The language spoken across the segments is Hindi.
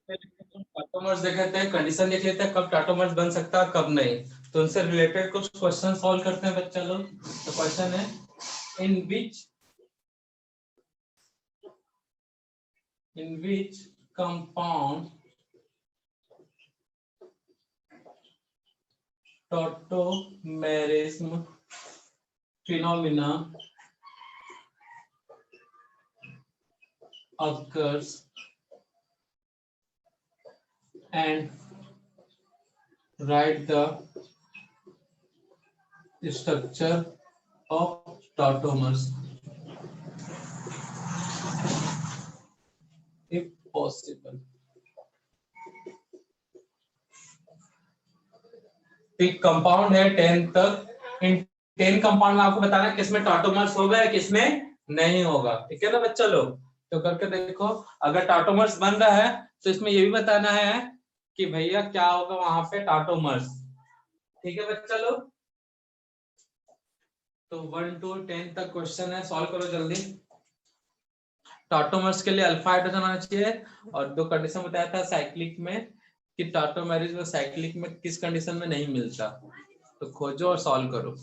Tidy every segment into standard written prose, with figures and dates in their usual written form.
टाटोमर्स देखे थे, कंडीशन देख लेते हैं कब टाटोमर्स बन सकता है कब नहीं, तो उनसे रिलेटेड कुछ क्वेश्चन सॉल्व करते हैं बच्चा लोग। तो क्वेश्चन है, in which compound tautomerism phenomena occurs and write the structure of tautomers if possible। एक कंपाउंड है 10 तक, इन 10 कंपाउंड में आपको बताना है किसमें टाटोमर्स होगा या किसमें नहीं होगा, ठीक है ना बच्चा लोग। तो करके देखो, अगर टाटोमर्स बन रहा है तो इसमें ये भी बताना है कि भैया क्या होगा वहां पे टाटोमर्स, ठीक है बच्चा लोग। तो 1 to 10 तक क्वेश्चन है, सॉल्व करो जल्दी। टाटोमर्स के लिए अल्फा हाइड्रोजन आना चाहिए, और दो कंडीशन बताया था साइक्लिक में कि टाटोमेरिज में साइक्लिक में किस कंडीशन में नहीं मिलता, तो खोजो और सॉल्व करो।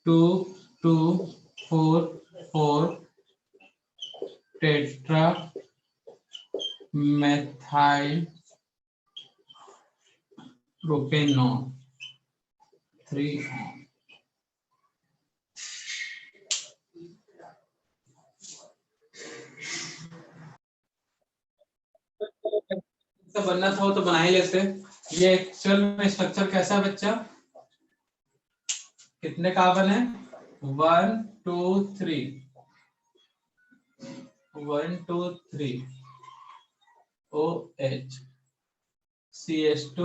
Two two four four tetra methyl propanone 3 बनना था वो तो बना ही लेते। ये एक्चुअल में स्ट्रक्चर कैसा है बच्चा, कितने कार्बन है, 1 2 3 1 2 3 OH CH2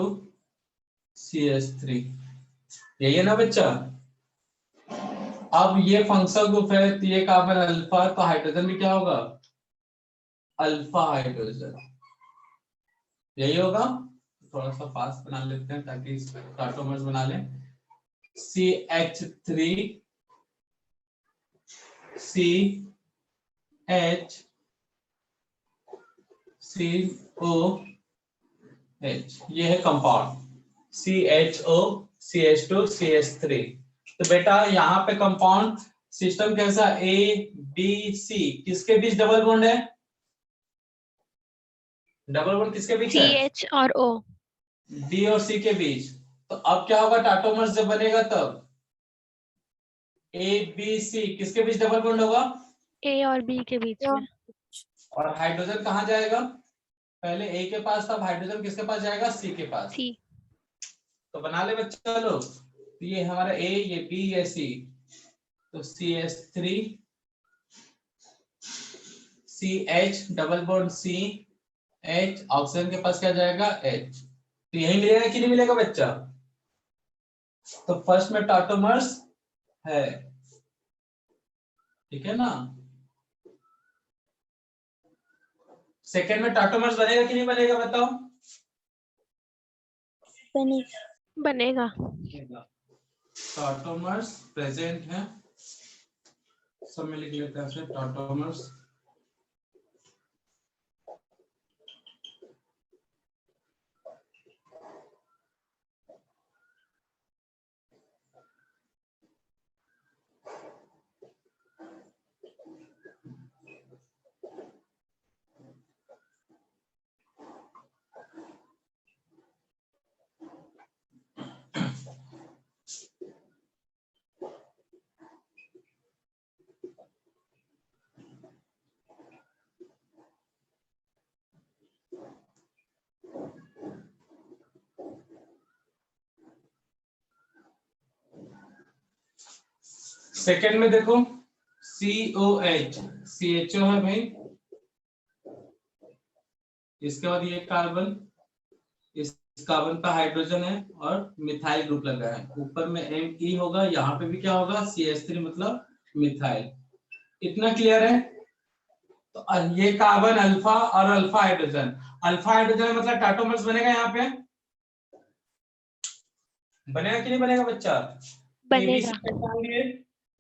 CH3, यही है ना बच्चा। अब ये फंक्शनल ग्रुप है तो ये कार्बन अल्फा, तो हाइड्रोजन भी क्या होगा, अल्फा हाइड्रोजन, यही होगा। थोड़ा सा फास्ट बना लेते हैं ताकि टाटोमर्स बना लें। CH3 CH COH, ये है कंपाउंड CHO CH2 CH3। तो बेटा यहाँ पे कंपाउंड सिस्टम कैसा, A B C, किसके बीच डबल बॉन्ड है, डबल बॉन्ड किसके बीच है, CH और O, D और C के बीच। तो अब क्या होगा टाटोमर्स जब बनेगा तब A B C किसके बीच डबल बॉन्ड होगा, A और B के बीच में। और हाइड्रोजन कहाँ जाएगा, पहले A के पास था, हाइड्रोजन किसके पास जाएगा, C के पास। C। तो बना ले बच्चा लोग, तो ये हमारा A, ये B, ये C, तो CH3 CH double bond C H, oxygen के पास क्या जाएगा H, तो यही मिलेगा कि नहीं मिलेगा बच्चा। तो फर्स्ट में टाटोमर्स है, ठीक है ना। सेकेंड में टाटोमर्स बनेगा कि नहीं बनेगा बताओ, बनेगा। टाटोमर्स प्रेजेंट है, सब में लिख लेते हैं टाटोमर्स। सेकेंड में देखो COH CHO है भाई, इसके बाद ये कार्बन, इस कार्बन पे हाइड्रोजन है और मिथाइल ग्रुप लगा है, ऊपर में Me होगा, यहाँ पे भी क्या होगा CH3 मतलब मिथाइल। इतना क्लियर है। तो ये कार्बन अल्फा और अल्फा हाइड्रोजन मतलब टाटोमर्स बनेगा यहाँ पे, बनेगा कि नहीं बनेगा बच्चा? बनेगा। ABC पहचान लिए,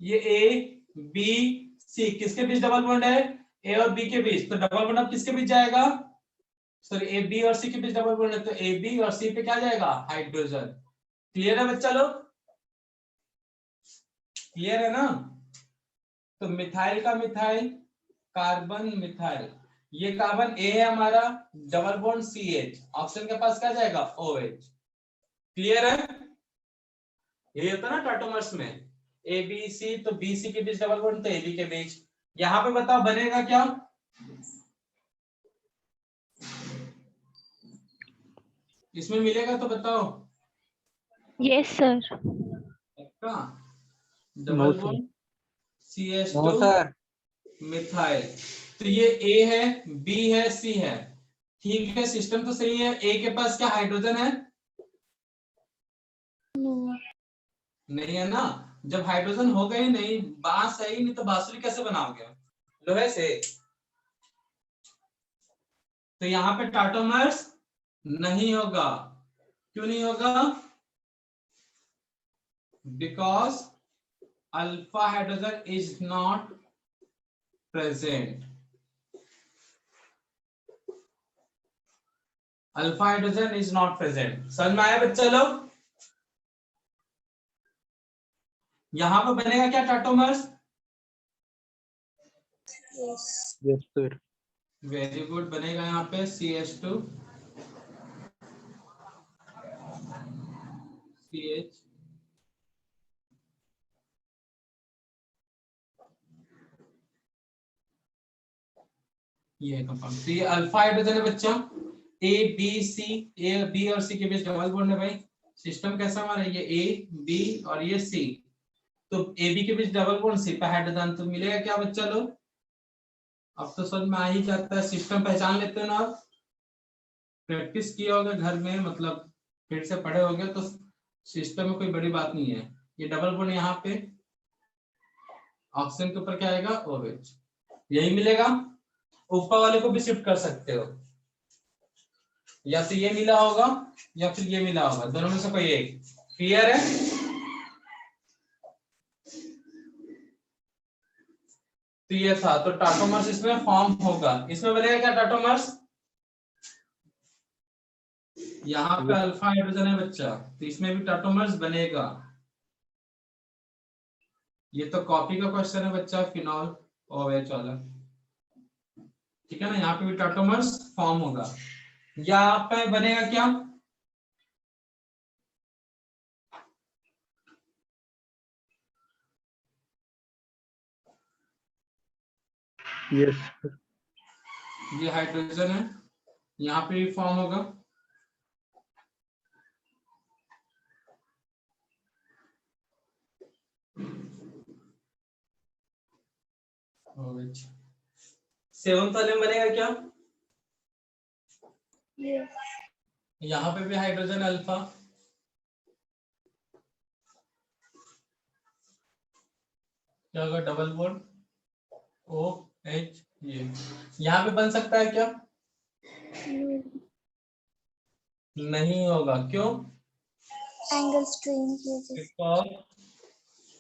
ये A B C किसके बीच डबल बॉन्ड है? A और B के बीच, तो डबल बॉन्ड अब किसके बीच जाएगा? सॉरी A B और C के बीच डबल बॉन्ड है, तो A B और C पे क्या जाएगा? हाइड्रोजन। क्लियर है बच्चा लोग? क्लियर है ना? तो मिथाइल का मिथाइल, कार्बन मिथाइल, ये कार्बन A है हमारा, डबल बॉन्ड CH, ऑप्शन के पास क्या जाएगा? OH। क्लियर है? यही होता है ना टाटोमर्स में, A B C, तो B C के बीच डबल बॉन्ड, तो A B के बीच। यहाँ पे बताओ बनेगा क्या? इसमें मिलेगा तो बताओ। Yes sir. पक्का? Double bond no CH2 sir. Methyl, तो ये A है, B है, C है। ठीक है, सिस्टम तो सही है। A के पास क्या हाइड्रोजन है? नहीं है ना। जब हाइड्रोजन होगा ही नहीं, बांस है ही नहीं, तो बांसुरी कैसे बनाओगे? लोहे से। तो यहाँ पे टाटोमर्स नहीं होगा। क्यों नहीं होगा? Because alpha hydrogen is not present. Alpha hydrogen is not present. समझ में आया बच्चा लोग? यहां पर बनेगा क्या tautomers? Yes sir. Very good, बनेगा यहाँ पे CH2 CH, ये कंपाउंड। तो ये अल्फा हाइड्रोजन है बच्चा। A B C, A B और C के बीच डबल बॉन्ड है भाई। सिस्टम कैसा हमारा? ये A B और ये C, तो A B के बीच डबल बॉन्ड, C पे हाइड्रोजन, तो मिलेगा क्या बच्चा लोग? अब तो समझ में आ ही जाता है। सिस्टम पहचान लेते हो ना आप? प्रैक्टिस किया होगा घर में, मतलब फिर से पढ़े होंगे, तो सिस्टम में कोई बड़ी बात नहीं है। ये डबल बॉन्ड यहाँ पे, ऑक्सीजन के ऊपर क्या आएगा? OH। यही मिलेगा। ऊपर वाले को भी शिफ्ट कर सकते हो, या तो ये मिला होगा या फिर ये मिला होगा, दोनों में से कोई एक। क्लियर है? तो ये था, तो टाटोमर्स इसमें फॉर्म होगा। इसमें बनेगा क्या टाटोमर्स? यहाँ पे अल्फा हाइड्रोजन है बच्चा, तो इसमें भी टाटोमर्स बनेगा। ये तो कॉपी का क्वेश्चन है बच्चा, फिनॉल OH वाला। ठीक है ना? यहाँ पे भी टाटोमर्स फॉर्म होगा। यहाँ पे बनेगा क्या? यस। ये हाइड्रोजन है, यहाँ पे भी फॉर्म होगा। OH। सेवंथ वाले में बनेगा क्या? यहाँ पे भी हाइड्रोजन अल्फा, क्या होगा? Double bond OH। ये यहाँ पे बन सकता है क्या? नहीं होगा। क्यों? एंगल स्ट्रेन की वजह से। Because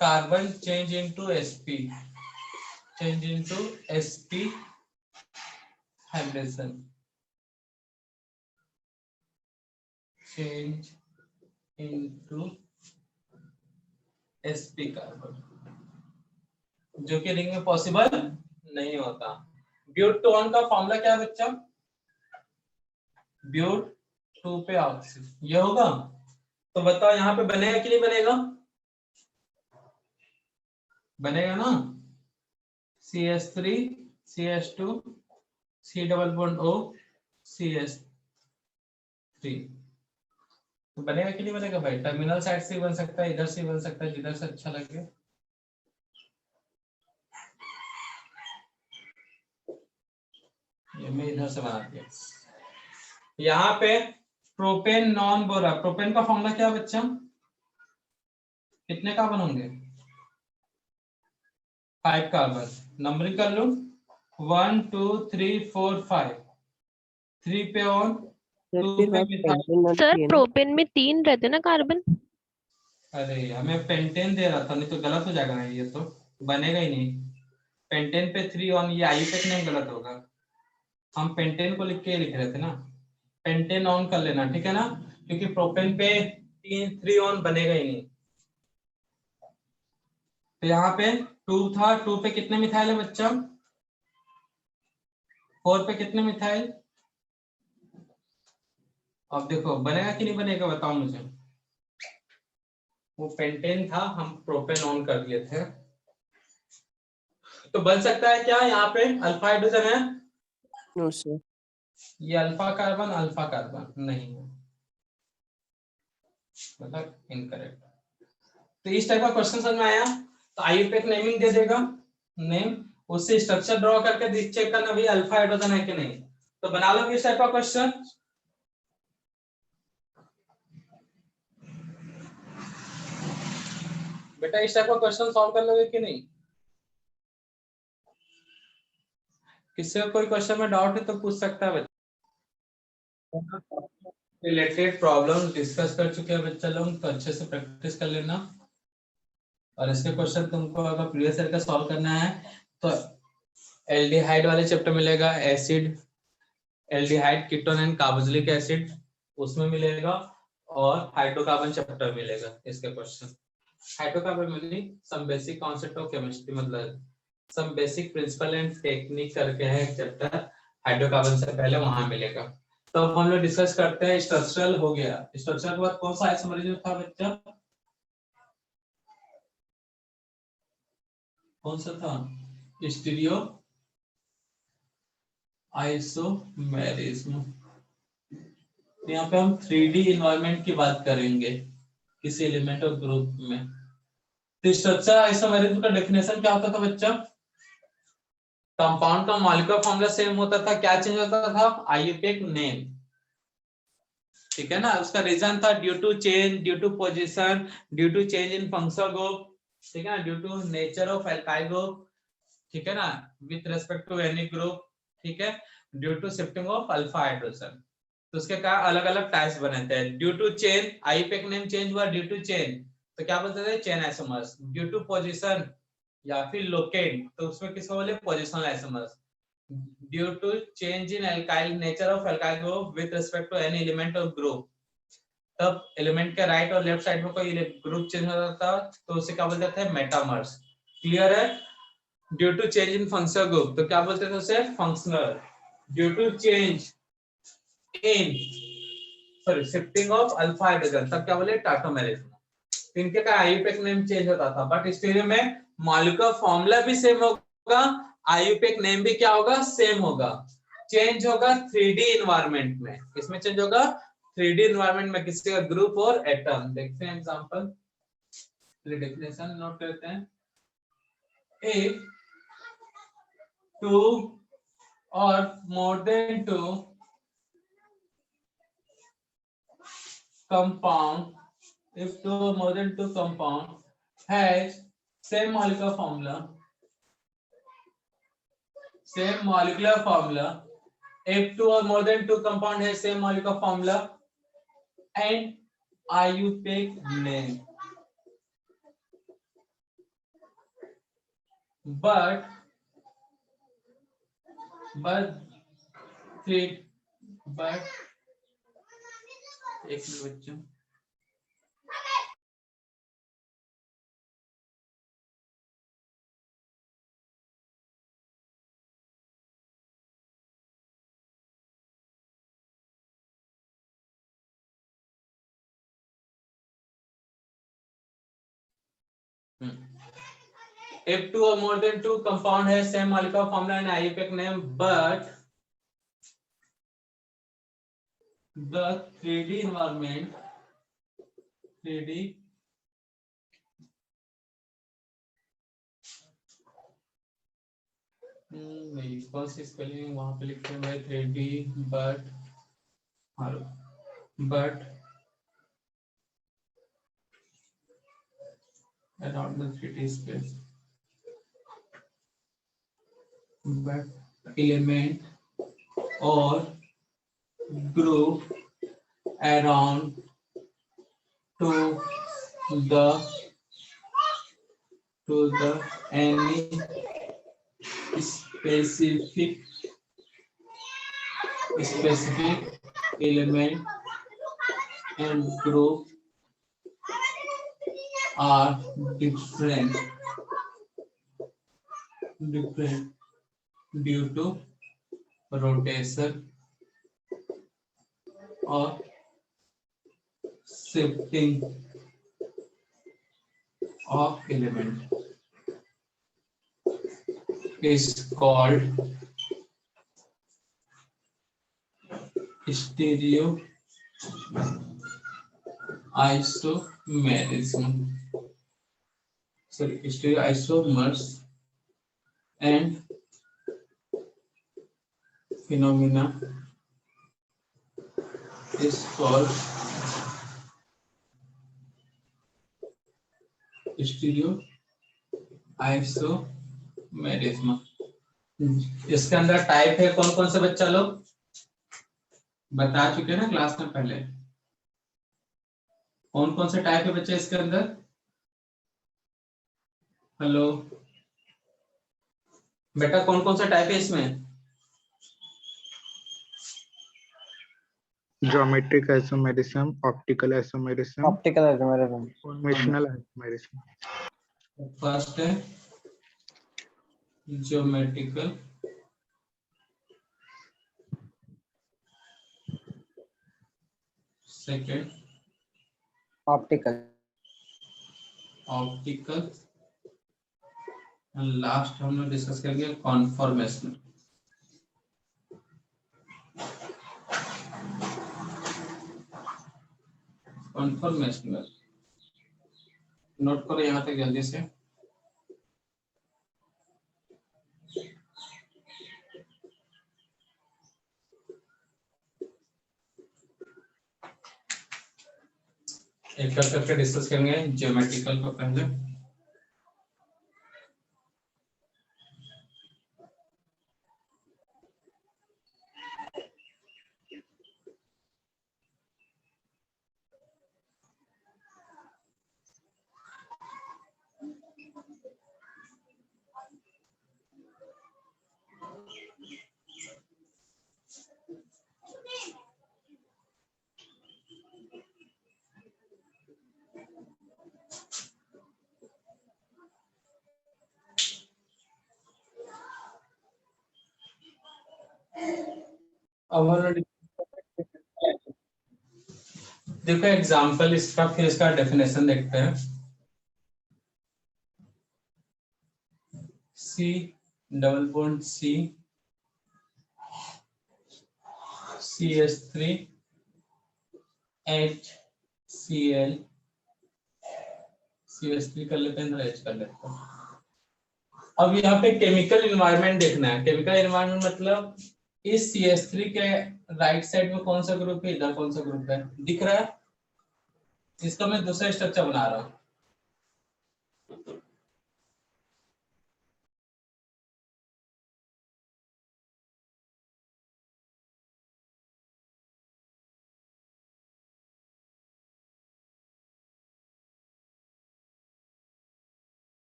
carbon change into sp, change into sp hydrogen, change into sp carbon, जो कि रिंग में पॉसिबल नहीं होता। ब्यूट टोन का फॉर्मूला क्या है बच्चा? ब्यूट 2 पे ऑक्सीजन, ये होगा। तो बताओ यहाँ पे बनेगा कि नहीं बनेगा? बनेगा ना। CH3 CH2 C double bond O CH3, तो बनेगा कि नहीं बनेगा भाई? टर्मिनल साइड से बन सकता है, इधर से बन सकता है, जिधर से अच्छा लगे। ये मैं इधर से बना दिया। यहाँ पे प्रोपेन नॉन बोरा, प्रोपेन का फॉर्मूला क्या है बच्चा? कितने कार्बन होंगे? 5 कार्बन। नंबरिंग कर लो, 1 2 3 4 5। 3 पे ऑन, 2 पे मिथाइल। सर प्रोपेन में 3 रहते ना कार्बन? अरे हमें पेंटेन दे रहा था, नहीं तो गलत हो जाएगा ना, ये तो बनेगा ही नहीं। पेंटेन पे 3 ऑन, ये आईयूपेक नेम गलत होगा। हम पेंटेन को लिख के लिख रहे थे ना, पेंटेन ऑन कर लेना, ठीक है ना, क्योंकि प्रोपेन पे 3 ऑन बनेगा ही नहीं। तो यहाँ पे 2 था, 2 पे कितने मिथाइल है बच्चा? 4 पे कितने मिथाइल? अब देखो बनेगा कि नहीं बनेगा, बताओ मुझे। वो पेंटेन था, हम प्रोपेन ऑन कर दिए थे, तो बन सकता है क्या यहाँ पे अल्फा हाइड्रोजन है? No sir. ये अल्फा कार्बन नहीं है, मतलब इनकरेक्ट। तो इस टाइप का क्वेश्चन समझ में आया। तो आईयूपेक नेमिंग दे देगा, नेम, उससे स्ट्रक्चर ड्रॉ करके चेक करना भाई अल्फा हाइड्रोजन है कि नहीं। तो बना लो इस टाइप का क्वेश्चन। बेटा इस टाइप का क्वेश्चन सॉल्व कर लोगे कि नहीं? किसी का कोई क्वेश्चन में डाउट है तो पूछ सकता है बच्चा। रिलेटेड प्रॉब्लम डिस्कस कर चुके हैं बच्चा लोग, तो अच्छे से प्रैक्टिस कर लेना। और इसके क्वेश्चन तुमको अगर प्रीवियस ईयर का सॉल्व करना है तो एल्डिहाइड वाले चैप्टर मिलेगा, acid, aldehyde, ketone and carboxylic acid उसमें मिलेगा, और हाइड्रोकार्बन चैप्टर मिलेगा इसके क्वेश्चन। हाइड्रोकार्बन में some basic concept of chemistry, मतलब some basic principle and technique करके है एक चैप्टर, हाइड्रोकार्बन से पहले वहां मिलेगा। तो अब हम लोग डिस्कस करते हैं स्ट्रक्चरल, हो गया स्ट्रक्चर के बाद कौन सा आइसोमरेज था बच्चा? कौन सा था? Stereo isomerism. यहाँ पे हम 3D इन्वायरमेंट की बात करेंगे किसी एलिमेंट और ग्रुप में। तो स्ट्रक्चर आइसोमेरिज्म का डेफिनेशन क्या होता था बच्चा? कंपाउंड का मॉलिक्यूलर फॉर्मूला सेम होता था, क्या चेंज होता था? आईयूपेक नेम, ठीक है ना। उसका रीजन था due to change, due to position, due to change in functional group, ठीक है ना, due to nature of alkyl group, ठीक है ना, with respect to any group, ठीक है, due to shifting of alpha hydrogen. तो उसके क्या अलग अलग टाइप्स बने थे। Due to change, IUPAC name change हुआ ड्यू टू चेंज, तो क्या बोलते थे? Chain isomers. Due to position या फिर लोकेट, तो उसमें किसको बोले? Positional isomers. Due to change in alkyl, nature of alkyl group with respect to any element और ग्रुप, तब एलिमेंट के राइट और लेफ्ट साइड में कोई ग्रुप चेंज हो जाता था तो उसे क्या बोलते थे? मेटामर्स। क्लियर है? Due to change in functional group तो क्या बोलते थे उसे? Functional. Due to change in shifting of alpha hydrogen, तब क्या बोले? टाटोमेरिज्म। इनके का आईयूपेक नेम चेंज होता था, बट स्टीरियो में मॉलिक्यूलर फॉर्मूला भी सेम होगा, आईयूपेक नेम भी क्या होगा? सेम होगा। चेंज होगा 3D इन्वायरमेंट में। किसमें चेंज होगा? 3D इन्वायरमेंट में। किसी का ग्रुप और एटम। देखते हैं एग्जांपल, डेफिनेशन नोट करते हैं। If 2 or more than 2 compound, if 2 or more than 2 compound has same molecular formula, if 2 or more than 2 compound has same molecular formula and IUPAC name, but एक बच्चों if 2 or more than 2 compound has same molecular formula and IUPAC name, but the 3D environment, 3D नहीं, कौन सी स्पेलिंग वहां पे लिखे हुए 3D, but around the 3D space, but element or group around to the any specific element and group are different due to rotation or shifting of element is called stereo isomerism. Sorry, stereo isomers and phenomena is called stereo isomerism. इसके अंदर टाइप है कौन कौन से बच्चा लोग बता चुके हैं ना क्लास में पहले। कौन कौन से टाइप है बच्चे इसके अंदर? हेलो बेटा, कौन कौन सा टाइप है इसमें? Geometric isomerism, optical isomerism, formational isomerism. First है geometrical, second optical and last हम लोग डिस्कस करेंगे कॉन्फॉर्मेशनल। कॉन्फॉर्मेशनल नोट करो यहाँ तक जल्दी से। एक करके डिस्कस करेंगे ज्योमेट्रिकल को पहले। अब देखो एग्जाम्पल इसका, फिर इसका डेफिनेशन देखते हैं। C double bond CH3 HCl CH3 कर लेते हैं तो H कर लेते हैं। अब यहाँ पे केमिकल एनवायरनमेंट देखना है। केमिकल एनवायरनमेंट मतलब इस CH3 के राइट साइड में कौन सा ग्रुप है, इधर कौन सा ग्रुप है, दिख रहा है? इसका मैं दूसरा स्ट्रक्चर बना रहा हूं।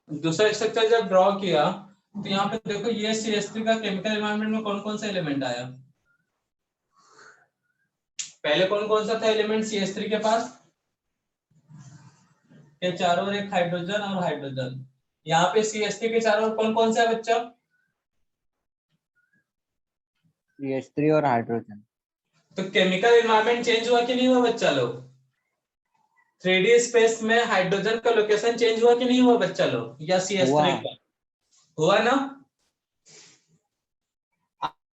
दूसरा स्ट्रक्चर जब ड्रॉ किया तो यहाँ पे देखो ये CH3 का केमिकल एनवायरनमेंट में कौन कौन सा एलिमेंट आया। पहले कौन कौन सा था एलिमेंट CH3 के पास? के चारों ओर एक हाइड्रोजन और हाइड्रोजन। यहाँ पे CH3 के चारों ओर कौन कौन सा है बच्चा? CH3 और हाइड्रोजन। तो केमिकल एनवायरनमेंट चेंज हुआ कि नहीं हुआ बच्चा लोग? 3D स्पेस में हाइड्रोजन का लोकेशन चेंज हुआ कि नहीं हुआ बच्चा लोग? या CH3 का हुआ ना?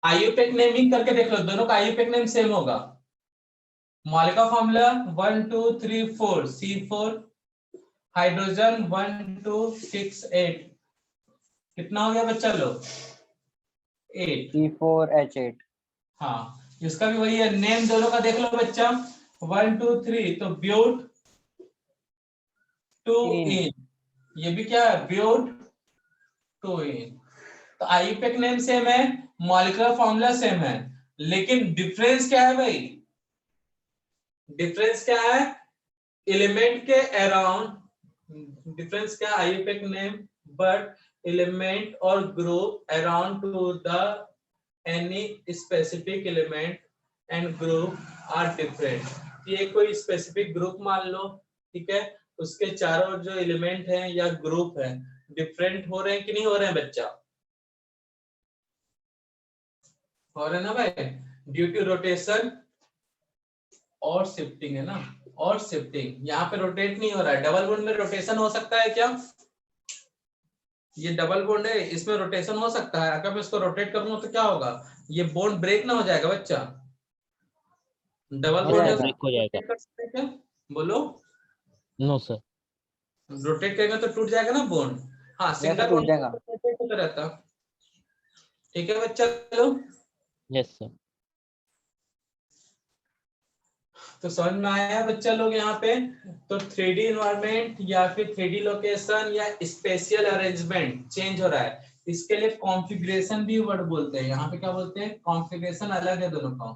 आईयूपैक नेमिंग करके देख लो, दोनों का आईयूपैक नेम सेम होगा। मॉलिक्यूलर फॉर्मूला 1 2 3 4 C4 हाइड्रोजन 1 2 6 8 कितना हो गया बच्चा लोग? 8 C4H8। हाँ, इसका भी वही है। नेम दोनों का देख लो बच्चा 1 2 3 तो ब्यूट 2 इन, ये भी क्या है? ब्यूट 2 इन। तो आईयूपैक नेम सेम है, मॉलिक्यूलर फॉर्मूला सेम है, लेकिन डिफरेंस क्या है भाई? डिफरेंस क्या है? एलिमेंट के अराउंड, डिफरेंस क्या? आईयूपैक नेम बट एलिमेंट और group around to the any specific element and group are different. ये कोई स्पेसिफिक ग्रुप मान लो, ठीक है, उसके चारों जो एलिमेंट हैं या ग्रुप है डिफरेंट हो रहे हैं कि नहीं हो रहे हैं बच्चा? हो रहे हैं ना भाई, ड्यू टू रोटेशन और शिफ्टिंग, है ना, और शिफ्टिंग। यहाँ पे रोटेट नहीं हो रहा है। डबल बॉन्ड में रोटेशन हो सकता है क्या? ये डबल बॉन्ड है, इसमें रोटेशन हो सकता है। अगर मैं इसको रोटेट करूंगा तो क्या होगा? ये बॉन्ड ब्रेक ना हो जाएगा बच्चा? डबल हो बॉन्ड जाएगा। ब्रेक हो जाएगा। कर सकते हैं क्या? बोलो। No sir. रोटेट करेंगे तो टूट जाएगा ना बॉन्ड। हाँ, यस सिंगल टूट बॉन्ड जाएगा। रोटेट होता रहता। ठीक है बच्चा, चलो। Yes sir. तो समझ में आया बच्चा लोग यहाँ पे? तो 3D इन्वायरमेंट या फिर 3D लोकेशन या स्पेशियल अरेंजमेंट चेंज हो रहा है, इसके लिए कॉन्फ़िगरेशन भी वर्ड बोलते हैं। यहाँ पे क्या बोलते हैं? कॉन्फ़िगरेशन अलग है दोनों का।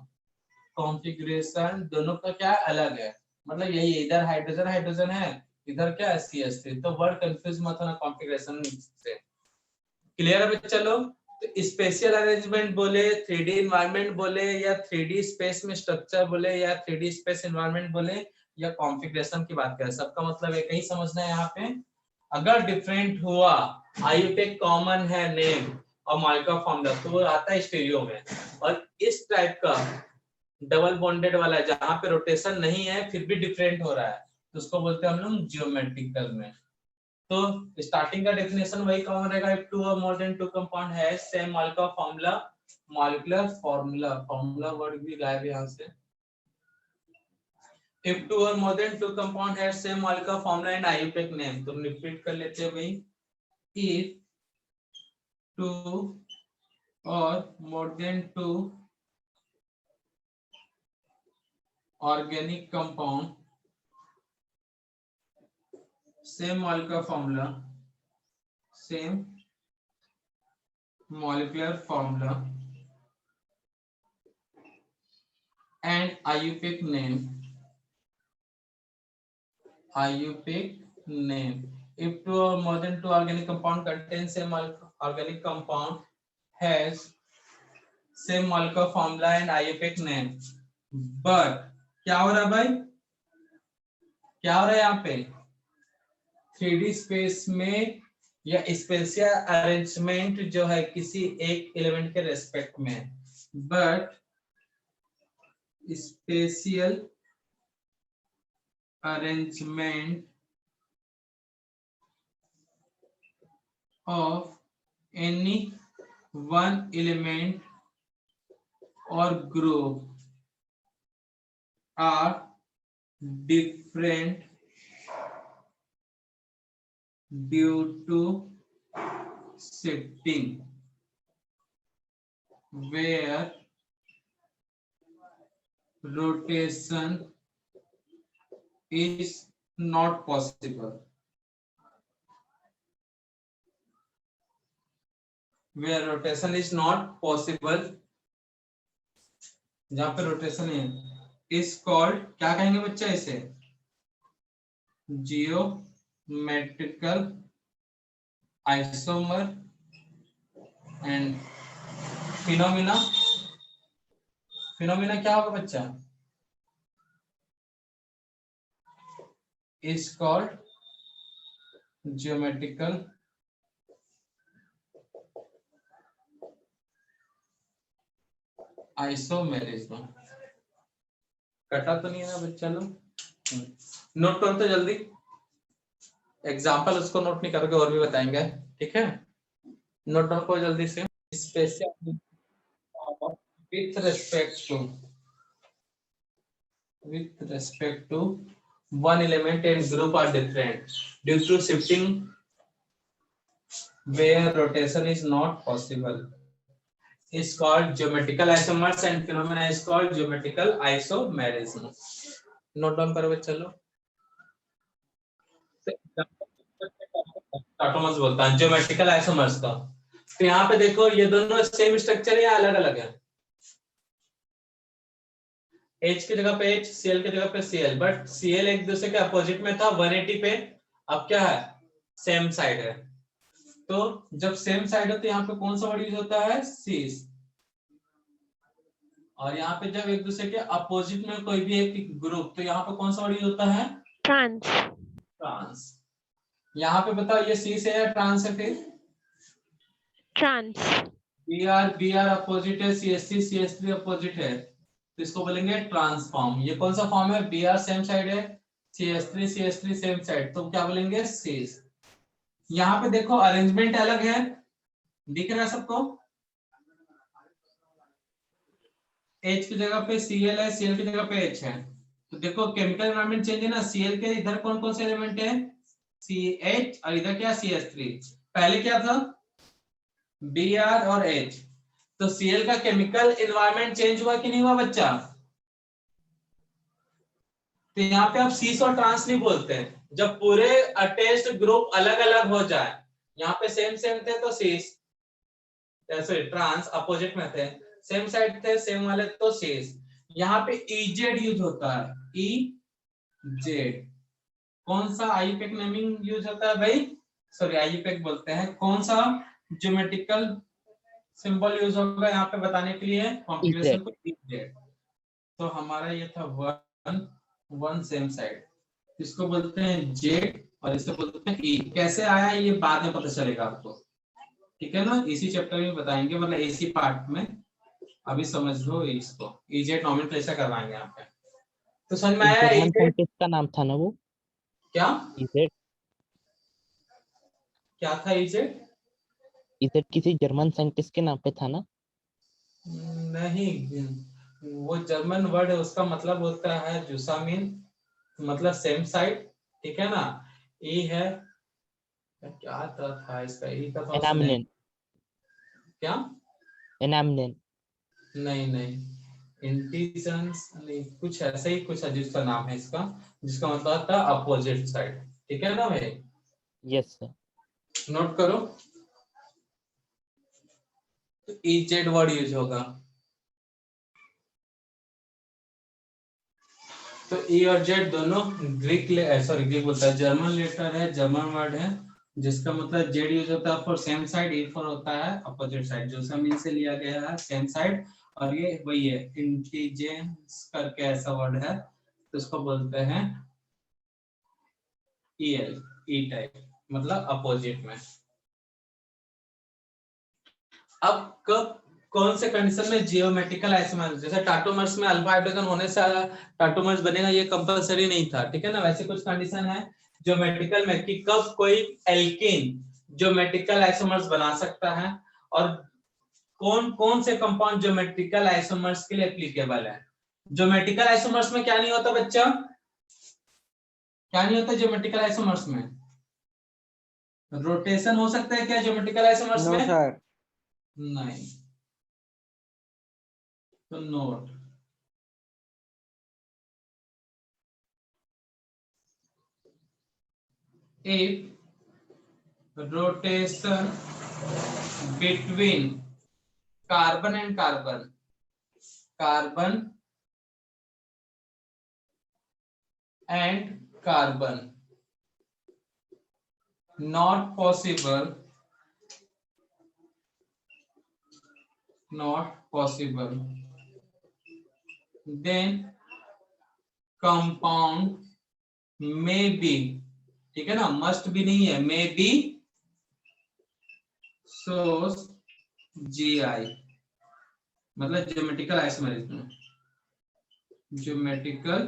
कॉन्फ़िगरेशन दोनों का क्या अलग है, मतलब यही, इधर हाइड्रोजन हाइड्रोजन है, इधर क्या है CH3। तो वर्ड कंफ्यूज मत होना कॉन्फ़िगरेशन से। क्लियर है बच्चा लोग? तो स्पेशियल अरेंजमेंट बोले, 3D इन्वायरमेंट बोले, या 3D स्पेस में स्ट्रक्चर बोले, या 3D स्पेस इन्वायरमेंट बोले, या कॉन्फ़िगरेशन की बात करें, सबका मतलब एक ही समझना है यहाँ पे। अगर डिफरेंट हुआ, आईयूपैक कॉमन है नेम और मॉलिक्यूलर फॉर्मूला, तो वो आता है स्टीरियो में। और इस टाइप का डबल बॉन्डेड वाला है जहां पे रोटेशन नहीं है फिर भी डिफरेंट हो रहा है, तो उसको बोलते हैं हम लोग जियोमेट्रिकल में। तो स्टार्टिंग का डेफिनेशन वही कॉमन रहेगा, इफ टू और मोर देन टू कंपाउंड है same molecular formula. Molecular formula, formula word भी गायब है यहाँ से। इफ टू और मोर देन टू कंपाउंड है same molecular formula and IUPAC name. तो रिपीट कर लेते हैं भाई, इफ टू और more than two organic compound same molecular formula, same molecular formula and IUPAC name, if two or more than two organic compound contain same organic compound has same molecular formula and IUPAC name, but क्या हो रहा है भाई, क्या हो रहा है यहाँ पे? 3D स्पेस में या स्पेशियल अरेंजमेंट जो है किसी एक एलिमेंट के रेस्पेक्ट में, but spatial arrangement of any one element और group are different due to shifting where rotation is not possible, where rotation is not possible, जहां पे रोटेशन है is called, क्या कहेंगे बच्चा इसे? Geometrical isomer and phenomena. Phenomena क्या होगा बच्चा? Is called geometrical isomerism. कटा तो नहीं है ना बच्चा लोग? नोट करो तो जल्दी, एग्जाम्पल उसको नोट नहीं करोगे और भी बताएंगे, ठीक है? नोट डाउन करो जल्दी से। Special with respect to one element and group are different due to shifting where rotation is not possible is called geometrical isomers and phenomena is called geometrical isomerism. Note down करो चलो। टाटोमर्स बोलता है ज्योमेट्रिकल आइसोमर्स का। तो यहाँ पे देखो ये दोनों सेम स्ट्रक्चर है या अलग अलग है? H की जगह पे H, Cl की जगह पे Cl, बट Cl एक दूसरे के अपोजिट में था 180 पे, अब क्या है सेम साइड है। तो जब सेम साइड होती है यहाँ पे कौन सा वर्ड यूज होता है सीस, और यहाँ पे जब एक दूसरे के अपोजिट में कोई भी एक ग्रुप, तो यहाँ पे कौन सा वर्ड यूज होता है ट्रांस। ट्रांस। यहाँ पे बताओ ये सी से है ट्रांस है, फिर ट्रांस। बी आर अपोजिट है, सी एस थ्री अपोजिट है, तो इसको बोलेंगे ट्रांसफॉर्म। ये कौन सा फॉर्म है, बी आर सेम साइड है, C S three same side, तो क्या बोलेंगे सीस। यहाँ पे देखो अरेंजमेंट अलग है, दिख रहा है सबको, H की जगह पे Cl है, Cl की जगह पे H है, तो देखो केमिकल एनवायरनमेंट चेंज है ना। Cl के इधर कौन कौन से एलिमेंट है CH, और इधर क्या CH3, पहले क्या था Br और H, तो Cl का केमिकल एनवायरनमेंट चेंज हुआ कि नहीं हुआ बच्चा। तो यहाँ पे आप सीस और ट्रांस नहीं बोलते हैं, जब पूरे अटैच्ड ग्रुप अलग अलग हो जाए, यहाँ पे सेम सेम थे तो सीस, सॉरी ट्रांस अपोजिट में थे, सेम साइड थे सेम वाले तो सीस। यहाँ पे इजेड यूज होता है, जेड, कौन सा आईपैक नेमिंग यूज होता है भाई, सॉरी आईपैक बोलते हैं, कौन सा ज्योमेट्रिकल सिंबल यूज होगा यहाँ पे बताने के लिए कॉन्फ़िगरेशन को, इजेड। तो हमारा ये था वन सेम साइड, इसको बोलते हैं जेड और इसको बोलते हैं ई। कैसे आया ये बाद में पता चलेगा आपको, ठीक है ना, इसी चैप्टर में बताएंगे, मतलब इसी पार्ट में, अभी समझ लो इसको, इजेड नॉमेनक्लेचर करवाएंगे यहाँ पे। तो समझ में आया जर्मन इजेड साइंटिस्ट का नाम था ना वो, क्या, इजेड। क्या था इजेड, इजेड किसी जर्मन साइंटिस्ट के नाम पे था ना। नहीं वो जर्मन वर्ड है, उसका मतलब होता है जुसामिन, मतलब सेम साइड, ठीक है ना। ई है क्या था इसका, ई का तो नहीं, एनामिनेंट। क्या एनामिनेंट। नहीं इंटीजेंस नहीं, कुछ ऐसा ही कुछ है जिसका नाम है इसका, जिसका मतलब था अपोजिट साइड, ठीक है ना भाई, यस सर। नोट करो। तो इजेड वर्ड यूज होगा, तो ई और जेड दोनों ग्रीक बोलता है, जर्मन लेटर है, जर्मन वर्ड है, जिसका मतलब जेड यूज होता है for same side, E for होता है अपोजिट साइड, जो समीन से लिया गया है सेम साइड, और ये वही है इंटेलिजेंस करके ऐसा वर्ड है, तो इसको बोलते हैं ईएल, ई टाइप, मतलब अपोजिट में। अब कब कौन से कंडीशन में जियोमेट्रिकल आइसोमर्स, जैसे टाटोमर्स में अल्फा हाइड्रोजन होने से टाटोमर्स बनेगा, ये कंपलसरी नहीं था, ठीक है ना। वैसे कुछ कंडीशन है ज्योमेट्रिकल में कि कब कोई एल्कीन ज्योमेट्रिकल आइसोमर्स बना सकता है, और कौन कौन से कंपाउंड ज्योमेट्रिकल आइसोमर्स के लिए एप्लीकेबल है। ज्योमेट्रिकल आइसोमर्स में क्या नहीं होता बच्चा, क्या नहीं होता ज्योमेट्रिकल आइसोमर्स में, रोटेशन हो सकता है क्या ज्योमेट्रिकल आइसोमर्स में, सर नहीं, तो note, if rotation between carbon and carbon and carbon not possible, then compound may be, ठीक है ना, मस्ट भी नहीं है, मे बी shows GI, मतलब ज्योमेट्रिकल आइसोमेरिज्म, ज्योमेट्रिकल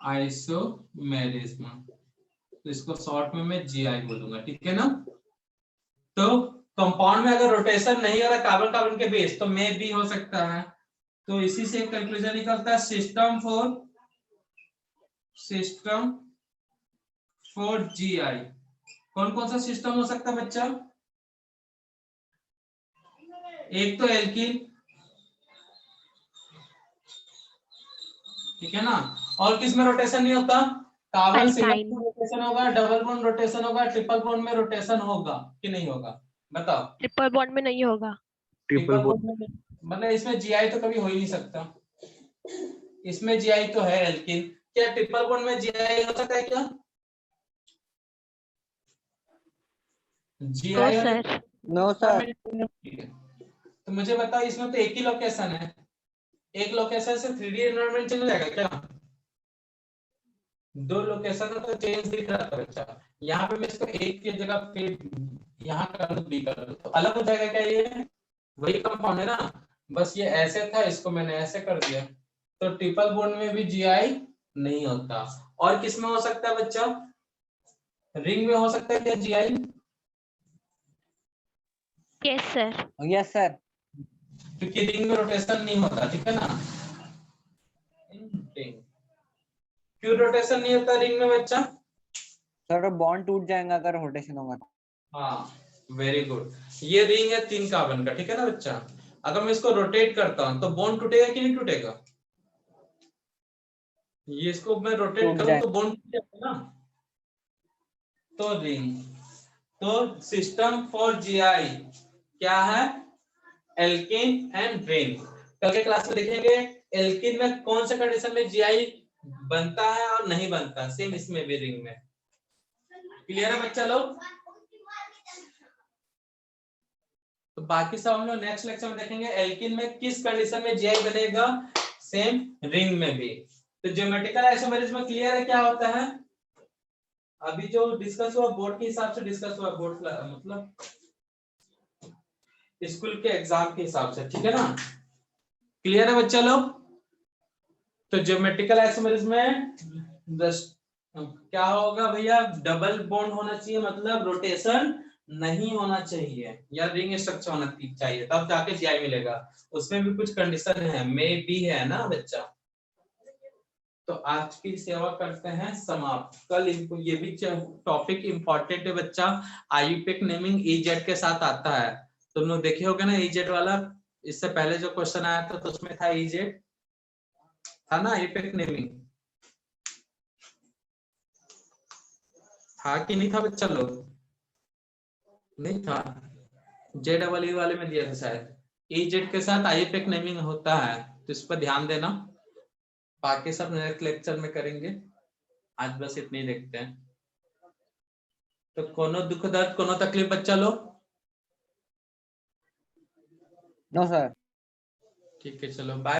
आइसोमेरिज्म, तो इसको शॉर्ट में मैं GI बोलूंगा, ठीक है ना। तो कंपाउंड में अगर रोटेशन नहीं हो रहा कार्बन कार्बन के बीच, तो मे भी हो सकता है, तो इसी से कंक्लूजन निकलता है सिस्टम फॉर GI। कौन कौन सा सिस्टम हो सकता है बच्चा, एक तो एल्कीन, ठीक है ना, और किस में रोटेशन नहीं होता, कार्बन सिंगल अल्काइन। में रोटेशन होगा, डबल बॉन्ड रोटेशन होगा, ट्रिपल बॉन्ड में रोटेशन होगा कि नहीं होगा, बताओ। ट्रिपल बॉन्ड में नहीं होगा। ट्रिपल ट्रिपल बॉन्ड बॉन्ड में मतलब इसमें GI तो कभी हो ही नहीं सकता, इसमें जीआई तो है एल्किन, क्या ट्रिपल बॉन्ड में जीआई हो सकता है क्या? No GI sir. No sir. तो मुझे बताओ, इसमें तो एक ही लोकेशन है, एक लोकेशन से 3D एनवायरनमेंट चेंज हो जाएगा क्या? दो लोकेशन है तो चेंज दिख रहा था बच्चा, यहाँ पे मैं इसको एक की जगह फिर यहाँ कर दूं, बी कर दूं, तो अलग हो जाएगा क्या? ये वही कंपाउंड है ना, बस ये ऐसे था, इसको मैंने ऐसे कर दिया। तो ट्रिपल बॉन्ड में भी जीआई नहीं होता। और किस में हो सकता है बच्चा? रिंग में हो सकता है क्या GI? Yes sir. Yes sir. क्योंकि रिंग में रोटेशन नहीं होता, ठीक है ना? क्यों रोटेशन नहीं होता रिंग में बच्चा? सर बॉन्ड टूट जाएगा अगर रोटेशन होगा तो। हाँ, वेरी गुड। ये रिंग है 3 कार्बन का, ठीक है ना बच्चा? अगर मैं इसको रोटेट करता हूं तो बॉन्ड टूटेगा कि नहीं टूटेगा? ये इसको मैं रोटेट टूट करूं जाए। तो बॉन्ड टूट जाएगा ना। तो रिंग, तो सिस्टम फॉर जीआई क्या है? Alkyne and ring. कल के क्लास में देखेंगे एल्किन में कौन से कंडीशन में जीआई बनता है और नहीं बनता, सेम इसमें भी रिंग में। क्लियर है बच्चा लोग? तो बाकी सब हम लोग नेक्स्ट लेक्चर में देखेंगे एल्किन में किस कंडीशन में जीआई बनेगा, सेम रिंग में भी। तो ज्योमेट्रिकल आइसोमेरिज्म में क्लियर है क्या होता है? अभी जो डिस्कस हुआ बोर्ड के हिसाब से डिस्कस हुआ, बोर्ड मतलब स्कूल के एग्जाम के हिसाब से, ठीक है ना? क्लियर है बच्चा लोग? तो ज्योमेट्रिकल आइसोमेरिज्म में क्या होगा भैया? डबल बॉन्ड होना चाहिए, मतलब रोटेशन नहीं होना चाहिए, या रिंग स्ट्रक्चर होना चाहिए, तब जाके जीआई मिलेगा। उसमें भी कुछ कंडीशन है, मे भी है ना बच्चा? तो आज की सेवा करते हैं समाप्त। कल इनको ये भी टॉपिक इंपॉर्टेंट है बच्चा, आईयूपीएक नेमिंग ईजेड के साथ आता है। तुम लोग देखे होगे ना ईजेड वाला, इससे पहले जो क्वेश्चन आया था तो उसमें था ईजेड, था ना आईयूपीएक नेमिंग? था कि नहीं था बच्चा लोग? नहीं था, JEE वाले में दिया था शायद। ईजेड के साथ आईयूपीएक नेमिंग होता है, तो इस पर ध्यान देना। बाकी सब नेक्स्ट लेक्चर में करेंगे, आज बस इतने ही देखते हैं। तो कोनो दुख दर्द कोनो तकलीफ बच्चा लोग? No sir. ठीक है, चलो बाय।